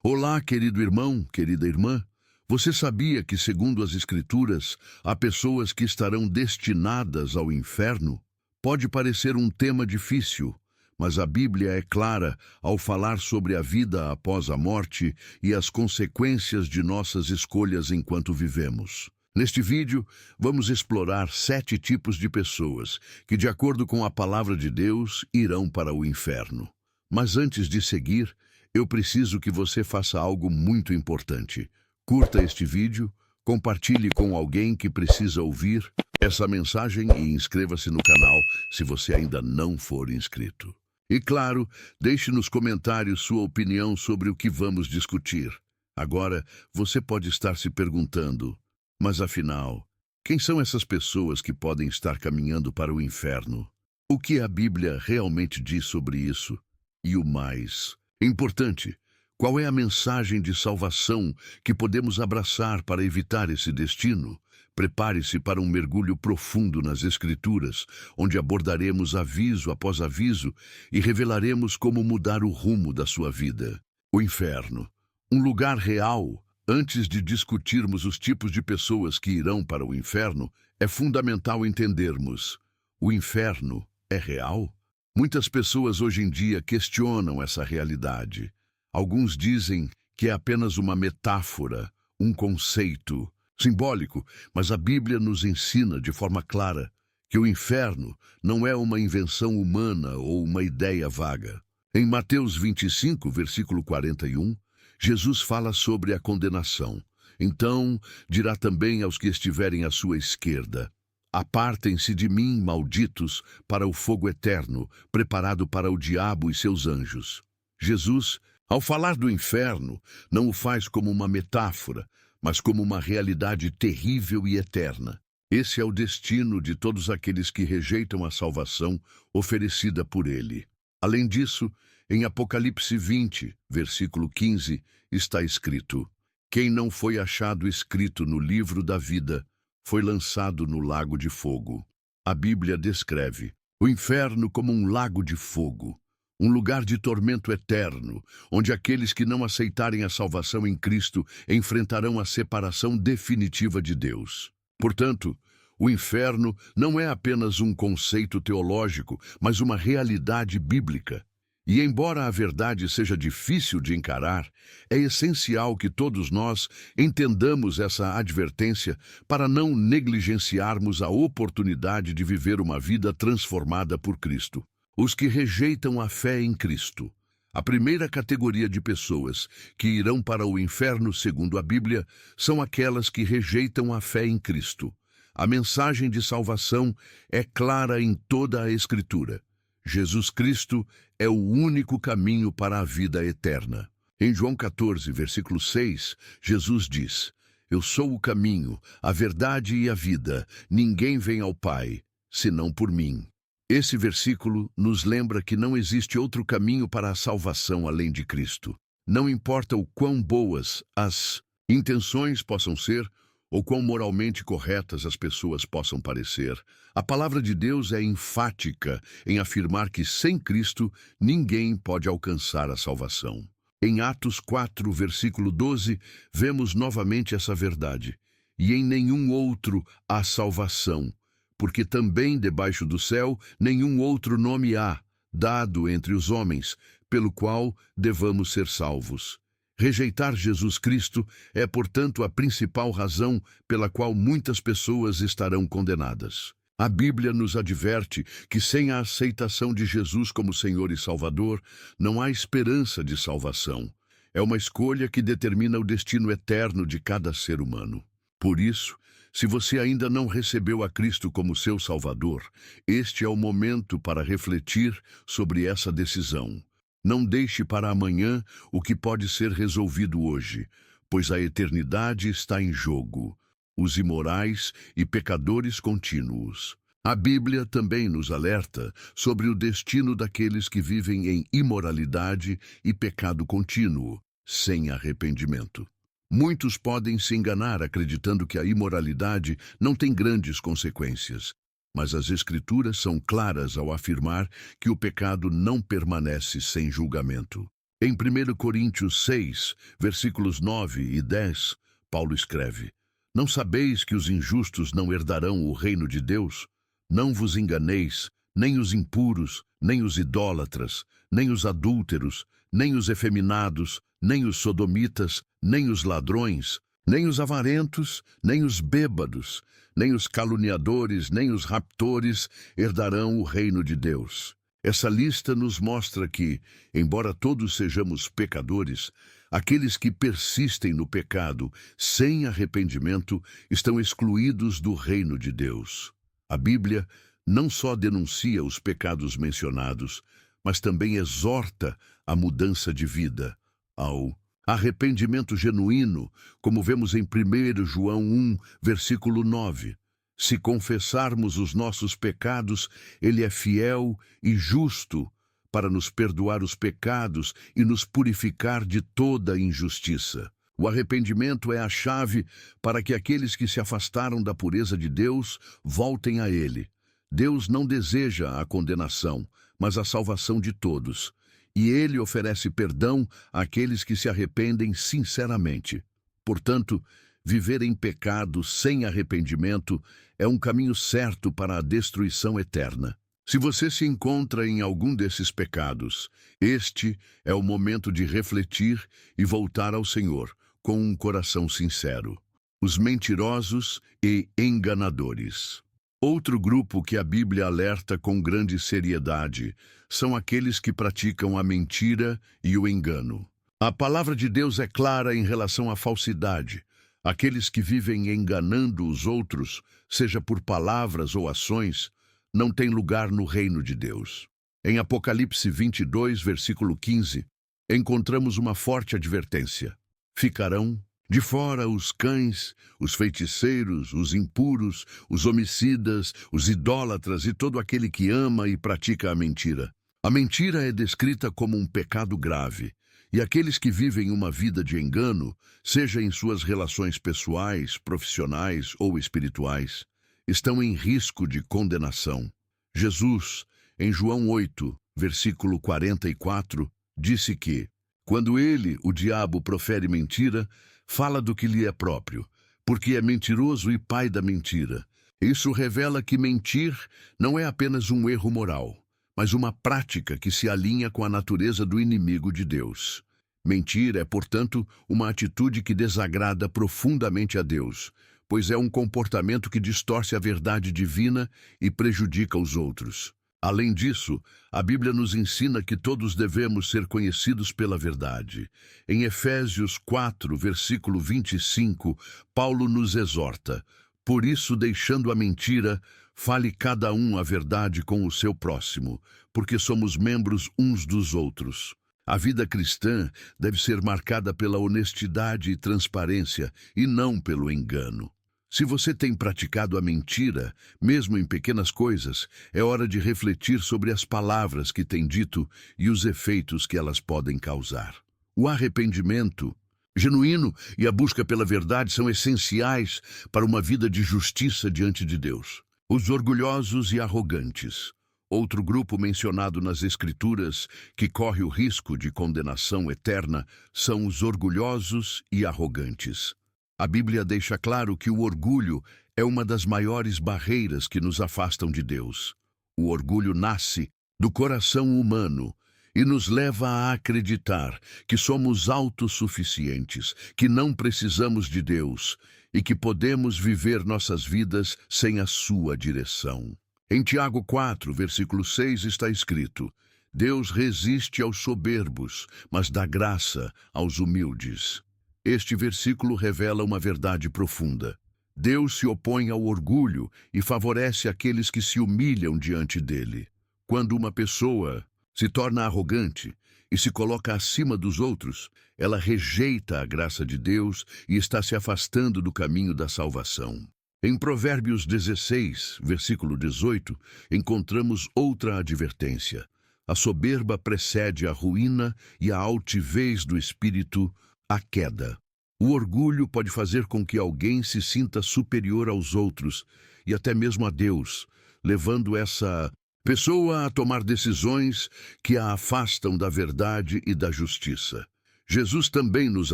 Olá, querido irmão, querida irmã. Você sabia que, segundo as Escrituras, há pessoas que estarão destinadas ao inferno? Pode parecer um tema difícil, mas a Bíblia é clara ao falar sobre a vida após a morte e as consequências de nossas escolhas enquanto vivemos. Neste vídeo, vamos explorar 7 tipos de pessoas que, de acordo com a palavra de Deus, irão para o inferno. Mas antes de seguir, eu preciso que você faça algo muito importante. Curta este vídeo, compartilhe com alguém que precisa ouvir essa mensagem e inscreva-se no canal se você ainda não for inscrito. E claro, deixe nos comentários sua opinião sobre o que vamos discutir. Agora, você pode estar se perguntando, mas afinal, quem são essas pessoas que podem estar caminhando para o inferno? O que a Bíblia realmente diz sobre isso? E o mais importante, qual é a mensagem de salvação que podemos abraçar para evitar esse destino? Prepare-se para um mergulho profundo nas Escrituras, onde abordaremos aviso após aviso e revelaremos como mudar o rumo da sua vida. O inferno, um lugar real. Antes de discutirmos os tipos de pessoas que irão para o inferno, é fundamental entendermos: o inferno é real? Muitas pessoas hoje em dia questionam essa realidade. Alguns dizem que é apenas uma metáfora, um conceito simbólico, mas a Bíblia nos ensina de forma clara que o inferno não é uma invenção humana ou uma ideia vaga. Em Mateus 25, versículo 41, Jesus fala sobre a condenação. Então, dirá também aos que estiverem à sua esquerda: apartem-se de mim, malditos, para o fogo eterno, preparado para o diabo e seus anjos. Jesus, ao falar do inferno, não o faz como uma metáfora, mas como uma realidade terrível e eterna. Esse é o destino de todos aqueles que rejeitam a salvação oferecida por ele. Além disso, em Apocalipse 20, versículo 15, está escrito: quem não foi achado escrito no livro da vida foi lançado no lago de fogo. A Bíblia descreve o inferno como um lago de fogo, um lugar de tormento eterno, onde aqueles que não aceitarem a salvação em Cristo enfrentarão a separação definitiva de Deus. Portanto, o inferno não é apenas um conceito teológico, mas uma realidade bíblica. E embora a verdade seja difícil de encarar, é essencial que todos nós entendamos essa advertência para não negligenciarmos a oportunidade de viver uma vida transformada por Cristo. Os que rejeitam a fé em Cristo. A primeira categoria de pessoas que irão para o inferno, segundo a Bíblia, são aquelas que rejeitam a fé em Cristo. A mensagem de salvação é clara em toda a Escritura. Jesus Cristo é o único caminho para a vida eterna. Em João 14, versículo 6, Jesus diz: eu sou o caminho, a verdade e a vida. Ninguém vem ao Pai, senão por mim. Esse versículo nos lembra que não existe outro caminho para a salvação além de Cristo. Não importa o quão boas as intenções possam ser, ou quão moralmente corretas as pessoas possam parecer, a palavra de Deus é enfática em afirmar que sem Cristo ninguém pode alcançar a salvação. Em Atos 4, versículo 12, vemos novamente essa verdade. E em nenhum outro há salvação, porque também debaixo do céu nenhum outro nome há, dado entre os homens, pelo qual devamos ser salvos. Rejeitar Jesus Cristo é, portanto, a principal razão pela qual muitas pessoas estarão condenadas. A Bíblia nos adverte que sem a aceitação de Jesus como Senhor e Salvador, não há esperança de salvação. É uma escolha que determina o destino eterno de cada ser humano. Por isso, se você ainda não recebeu a Cristo como seu Salvador, este é o momento para refletir sobre essa decisão. Não deixe para amanhã o que pode ser resolvido hoje, pois a eternidade está em jogo. Os imorais e pecadores contínuos. A Bíblia também nos alerta sobre o destino daqueles que vivem em imoralidade e pecado contínuo, sem arrependimento. Muitos podem se enganar acreditando que a imoralidade não tem grandes consequências, mas as Escrituras são claras ao afirmar que o pecado não permanece sem julgamento. Em 1 Coríntios 6, versículos 9 e 10, Paulo escreve: Não sabeis que os injustos não herdarão o reino de Deus? Não vos enganeis, nem os impuros, nem os idólatras, nem os adúlteros, nem os efeminados, nem os sodomitas, nem os ladrões, nem os avarentos, nem os bêbados, nem os caluniadores, nem os raptores herdarão o reino de Deus. Essa lista nos mostra que, embora todos sejamos pecadores, aqueles que persistem no pecado sem arrependimento estão excluídos do reino de Deus. A Bíblia não só denuncia os pecados mencionados, mas também exorta a mudança de vida, ao arrependimento genuíno, como vemos em 1 João 1, versículo 9. Se confessarmos os nossos pecados, Ele é fiel e justo para nos perdoar os pecados e nos purificar de toda injustiça. O arrependimento é a chave para que aqueles que se afastaram da pureza de Deus voltem a Ele. Deus não deseja a condenação, mas a salvação de todos. E Ele oferece perdão àqueles que se arrependem sinceramente. Portanto, viver em pecado sem arrependimento é um caminho certo para a destruição eterna. Se você se encontra em algum desses pecados, este é o momento de refletir e voltar ao Senhor com um coração sincero. Os mentirosos e enganadores. Outro grupo que a Bíblia alerta com grande seriedade são aqueles que praticam a mentira e o engano. A palavra de Deus é clara em relação à falsidade. Aqueles que vivem enganando os outros, seja por palavras ou ações, não têm lugar no reino de Deus. Em Apocalipse 22, versículo 15, encontramos uma forte advertência. Ficarão de fora os cães, os feiticeiros, os impuros, os homicidas, os idólatras e todo aquele que ama e pratica a mentira. A mentira é descrita como um pecado grave. E aqueles que vivem uma vida de engano, seja em suas relações pessoais, profissionais ou espirituais, estão em risco de condenação. Jesus, em João 8, versículo 44, disse que, quando ele, o diabo, profere mentira, fala do que lhe é próprio, porque é mentiroso e pai da mentira. Isso revela que mentir não é apenas um erro moral, mas uma prática que se alinha com a natureza do inimigo de Deus. Mentir é, portanto, uma atitude que desagrada profundamente a Deus, pois é um comportamento que distorce a verdade divina e prejudica os outros. Além disso, a Bíblia nos ensina que todos devemos ser conhecidos pela verdade. Em Efésios 4, versículo 25, Paulo nos exorta: por isso, deixando a mentira, fale cada um a verdade com o seu próximo, porque somos membros uns dos outros. A vida cristã deve ser marcada pela honestidade e transparência, e não pelo engano. Se você tem praticado a mentira, mesmo em pequenas coisas, é hora de refletir sobre as palavras que tem dito e os efeitos que elas podem causar. O arrependimento genuíno e a busca pela verdade são essenciais para uma vida de justiça diante de Deus. Os orgulhosos e arrogantes. Outro grupo mencionado nas Escrituras que corre o risco de condenação eterna são os orgulhosos e arrogantes. A Bíblia deixa claro que o orgulho é uma das maiores barreiras que nos afastam de Deus. O orgulho nasce do coração humano e nos leva a acreditar que somos autossuficientes, que não precisamos de Deus e que podemos viver nossas vidas sem a sua direção. Em Tiago 4, versículo 6 está escrito: Deus resiste aos soberbos, mas dá graça aos humildes. Este versículo revela uma verdade profunda. Deus se opõe ao orgulho e favorece aqueles que se humilham diante dele. Quando uma pessoa se torna arrogante e se coloca acima dos outros, ela rejeita a graça de Deus e está se afastando do caminho da salvação. Em Provérbios 16, versículo 18, encontramos outra advertência. A soberba precede a ruína e a altivez do espírito, a queda. O orgulho pode fazer com que alguém se sinta superior aos outros e até mesmo a Deus, levando essa pessoa a tomar decisões que a afastam da verdade e da justiça. Jesus também nos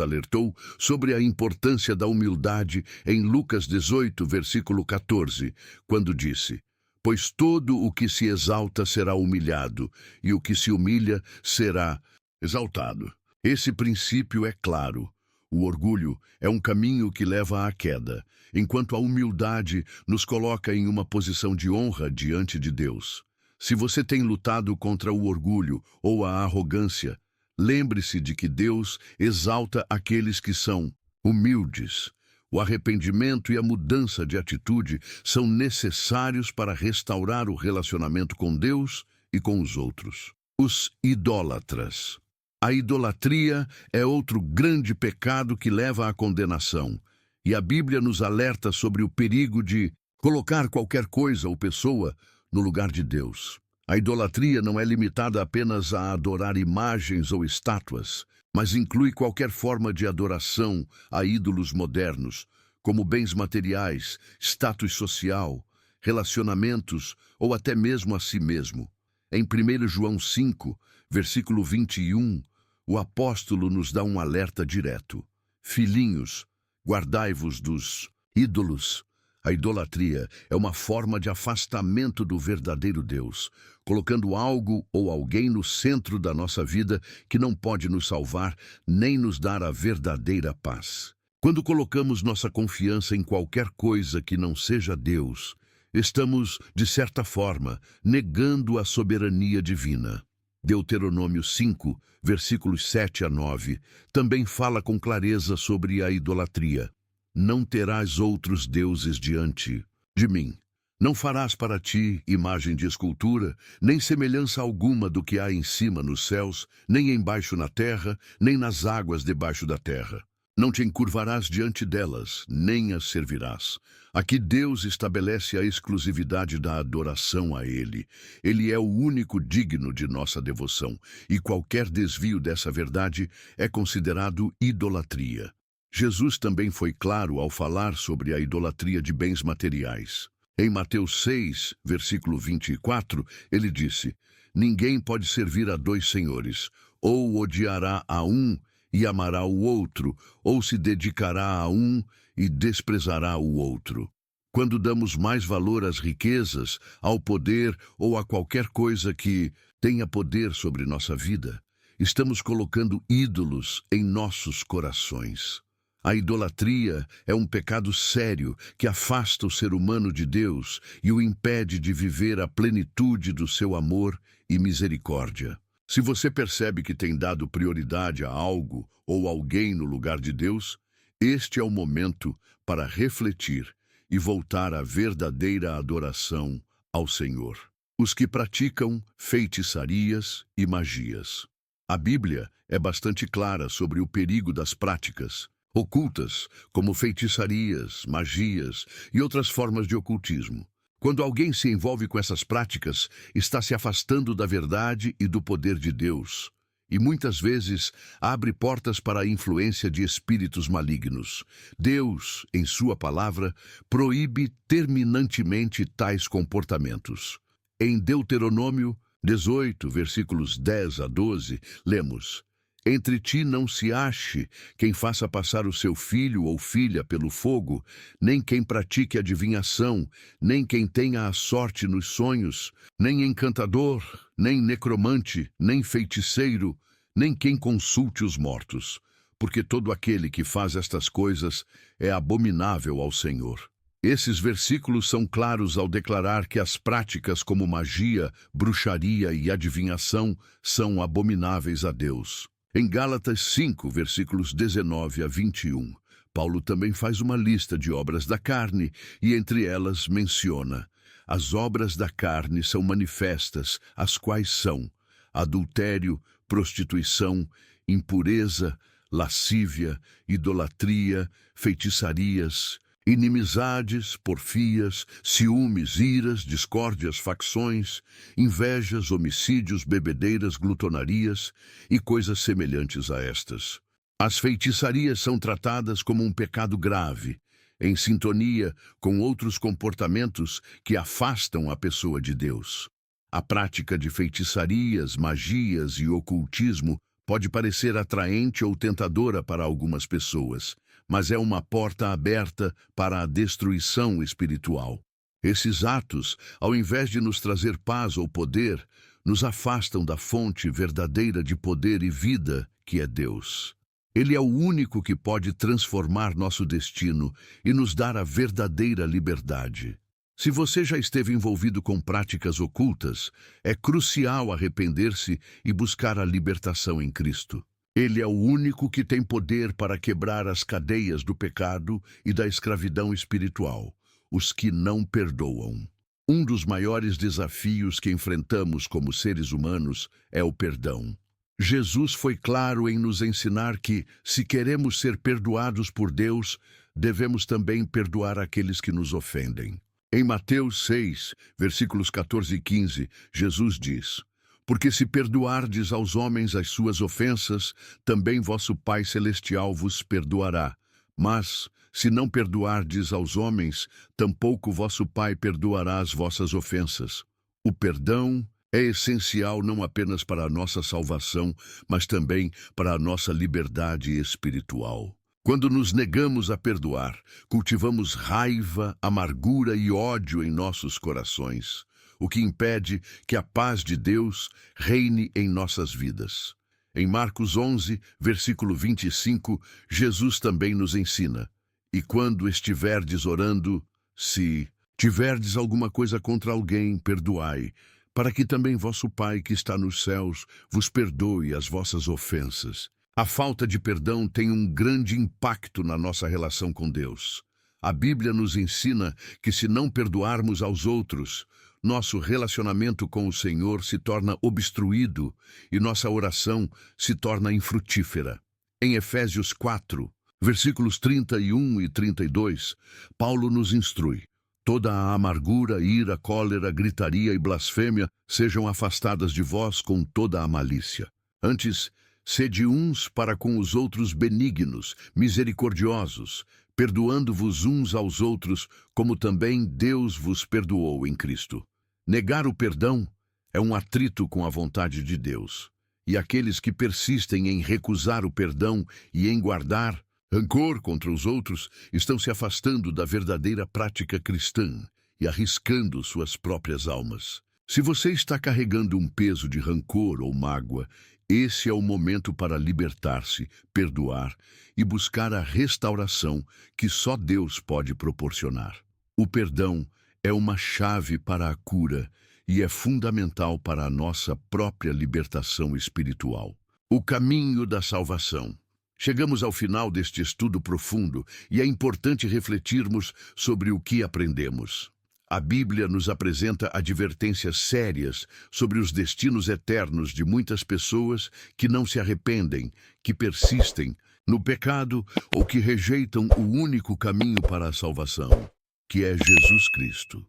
alertou sobre a importância da humildade em Lucas 18, versículo 14, quando disse: Pois todo o que se exalta será humilhado, e o que se humilha será exaltado. Esse princípio é claro. O orgulho é um caminho que leva à queda, enquanto a humildade nos coloca em uma posição de honra diante de Deus. Se você tem lutado contra o orgulho ou a arrogância, lembre-se de que Deus exalta aqueles que são humildes. O arrependimento e a mudança de atitude são necessários para restaurar o relacionamento com Deus e com os outros. Os idólatras. A idolatria é outro grande pecado que leva à condenação, e a Bíblia nos alerta sobre o perigo de colocar qualquer coisa ou pessoa no lugar de Deus. A idolatria não é limitada apenas a adorar imagens ou estátuas, mas inclui qualquer forma de adoração a ídolos modernos, como bens materiais, status social, relacionamentos ou até mesmo a si mesmo. Em 1 João 5, versículo 21, o apóstolo nos dá um alerta direto. Filhinhos, guardai-vos dos ídolos. A idolatria é uma forma de afastamento do verdadeiro Deus, colocando algo ou alguém no centro da nossa vida que não pode nos salvar nem nos dar a verdadeira paz. Quando colocamos nossa confiança em qualquer coisa que não seja Deus, estamos, de certa forma, negando a soberania divina. Deuteronômio 5, versículos 7 a 9, também fala com clareza sobre a idolatria. Não terás outros deuses diante de mim. Não farás para ti imagem de escultura, nem semelhança alguma do que há em cima nos céus, nem embaixo na terra, nem nas águas debaixo da terra. Não te encurvarás diante delas, nem as servirás. Aqui Deus estabelece a exclusividade da adoração a Ele. Ele é o único digno de nossa devoção, e qualquer desvio dessa verdade é considerado idolatria. Jesus também foi claro ao falar sobre a idolatria de bens materiais. Em Mateus 6, versículo 24, ele disse: Ninguém pode servir a dois senhores, ou odiará a um e amará o outro, ou se dedicará a um e desprezará o outro. Quando damos mais valor às riquezas, ao poder ou a qualquer coisa que tenha poder sobre nossa vida, estamos colocando ídolos em nossos corações. A idolatria é um pecado sério que afasta o ser humano de Deus e o impede de viver a plenitude do seu amor e misericórdia. Se você percebe que tem dado prioridade a algo ou alguém no lugar de Deus, este é o momento para refletir e voltar à verdadeira adoração ao Senhor. Os que praticam feitiçarias e magias. A Bíblia é bastante clara sobre o perigo das práticas ocultas, como feitiçarias, magias e outras formas de ocultismo. Quando alguém se envolve com essas práticas, está se afastando da verdade e do poder de Deus, e muitas vezes abre portas para a influência de espíritos malignos. Deus, em sua palavra, proíbe terminantemente tais comportamentos. Em Deuteronômio 18, versículos 10 a 12, lemos: Entre ti não se ache quem faça passar o seu filho ou filha pelo fogo, nem quem pratique adivinhação, nem quem tenha a sorte nos sonhos, nem encantador, nem necromante, nem feiticeiro, nem quem consulte os mortos, porque todo aquele que faz estas coisas é abominável ao Senhor. Esses versículos são claros ao declarar que as práticas como magia, bruxaria e adivinhação são abomináveis a Deus. Em Gálatas 5, versículos 19 a 21, Paulo também faz uma lista de obras da carne e entre elas menciona: as obras da carne são manifestas, as quais são adultério, prostituição, impureza, lascívia, idolatria, feitiçarias, inimizades, porfias, ciúmes, iras, discórdias, facções, invejas, homicídios, bebedeiras, glutonarias e coisas semelhantes a estas. As feitiçarias são tratadas como um pecado grave, em sintonia com outros comportamentos que afastam a pessoa de Deus. A prática de feitiçarias, magias e ocultismo pode parecer atraente ou tentadora para algumas pessoas, mas é uma porta aberta para a destruição espiritual. Esses atos, ao invés de nos trazer paz ou poder, nos afastam da fonte verdadeira de poder e vida, que é Deus. Ele é o único que pode transformar nosso destino e nos dar a verdadeira liberdade. Se você já esteve envolvido com práticas ocultas, é crucial arrepender-se e buscar a libertação em Cristo. Ele é o único que tem poder para quebrar as cadeias do pecado e da escravidão espiritual, os que não perdoam. Um dos maiores desafios que enfrentamos como seres humanos é o perdão. Jesus foi claro em nos ensinar que, se queremos ser perdoados por Deus, devemos também perdoar aqueles que nos ofendem. Em Mateus 6, versículos 14 e 15, Jesus diz: Porque se perdoardes aos homens as suas ofensas, também vosso Pai Celestial vos perdoará. Mas, se não perdoardes aos homens, tampouco vosso Pai perdoará as vossas ofensas. O perdão é essencial não apenas para a nossa salvação, mas também para a nossa liberdade espiritual. Quando nos negamos a perdoar, cultivamos raiva, amargura e ódio em nossos corações, o que impede que a paz de Deus reine em nossas vidas. Em Marcos 11, versículo 25, Jesus também nos ensina: E quando estiverdes orando, se tiverdes alguma coisa contra alguém, perdoai, para que também vosso Pai que está nos céus vos perdoe as vossas ofensas. A falta de perdão tem um grande impacto na nossa relação com Deus. A Bíblia nos ensina que se não perdoarmos aos outros, nosso relacionamento com o Senhor se torna obstruído e nossa oração se torna infrutífera. Em Efésios 4, versículos 31 e 32, Paulo nos instrui: Toda a amargura, ira, cólera, gritaria e blasfêmia sejam afastadas de vós com toda a malícia. Antes, sede uns para com os outros benignos, misericordiosos, perdoando-vos uns aos outros, como também Deus vos perdoou em Cristo. Negar o perdão é um atrito com a vontade de Deus, e aqueles que persistem em recusar o perdão e em guardar rancor contra os outros estão se afastando da verdadeira prática cristã e arriscando suas próprias almas. Se você está carregando um peso de rancor ou mágoa, esse é o momento para libertar-se, perdoar e buscar a restauração que só Deus pode proporcionar. O perdão é uma chave para a cura e é fundamental para a nossa própria libertação espiritual. O caminho da salvação. Chegamos ao final deste estudo profundo e é importante refletirmos sobre o que aprendemos. A Bíblia nos apresenta advertências sérias sobre os destinos eternos de muitas pessoas que não se arrependem, que persistem no pecado ou que rejeitam o único caminho para a salvação, que é Jesus Cristo.